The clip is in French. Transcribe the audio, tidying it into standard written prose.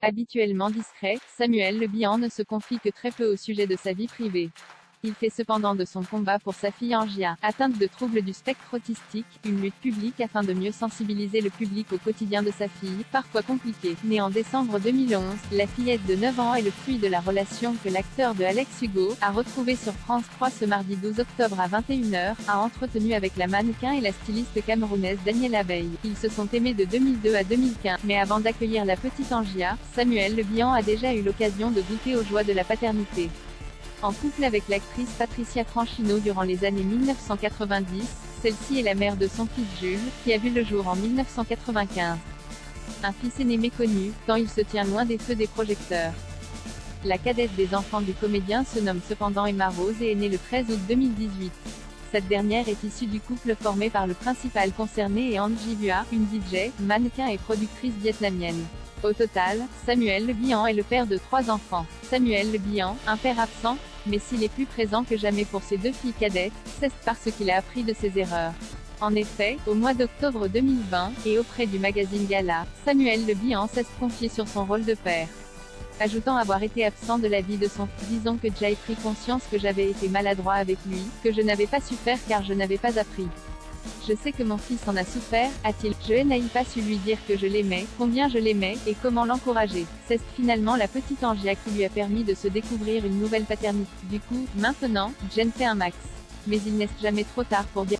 Habituellement discret, Samuel Le Bihan ne se confie que très peu au sujet de sa vie privée. Il fait cependant de son combat pour sa fille Angia, atteinte de troubles du spectre autistique, une lutte publique afin de mieux sensibiliser le public au quotidien de sa fille, parfois compliqué. Née en décembre 2011, la fillette de 9 ans est le fruit de la relation que l'acteur de Alex Hugo, a retrouvé sur France 3 ce mardi 12 octobre à 21h, a entretenu avec la mannequin et la styliste camerounaise Danielle Abeille. Ils se sont aimés de 2002 à 2015, mais avant d'accueillir la petite Angia, Samuel Le Bihan a déjà eu l'occasion de goûter aux joies de la paternité. En couple avec l'actrice Patricia Franchino durant les années 1990, celle-ci est la mère de son fils Jules, qui a vu le jour en 1995. Un fils aîné méconnu, tant il se tient loin des feux des projecteurs. La cadette des enfants du comédien se nomme cependant Emma Rose et est née le 13 août 2018. Cette dernière est issue du couple formé par le principal concerné et Angie Bua, une DJ, mannequin et productrice vietnamienne. Au total, Samuel Le Bihan est le père de 3 enfants. Samuel Le Bihan, un père absent, mais s'il est plus présent que jamais pour ses 2 filles cadettes, c'est parce qu'il a appris de ses erreurs. En effet, au mois d'octobre 2020, et auprès du magazine Gala, Samuel Le Bihan s'est confié sur son rôle de père. Ajoutant avoir été absent de la vie de son fils, disons que j'ai pris conscience que j'avais été maladroit avec lui, que je n'avais pas su faire car je n'avais pas appris. Je sais que mon fils en a souffert, a-t-il. Je n'ai pas su lui dire que je l'aimais, combien je l'aimais, et comment l'encourager. C'est finalement la petite Angia qui lui a permis de se découvrir une nouvelle paternité. Du coup, maintenant, Jen fait un max. Mais il n'est jamais trop tard pour dire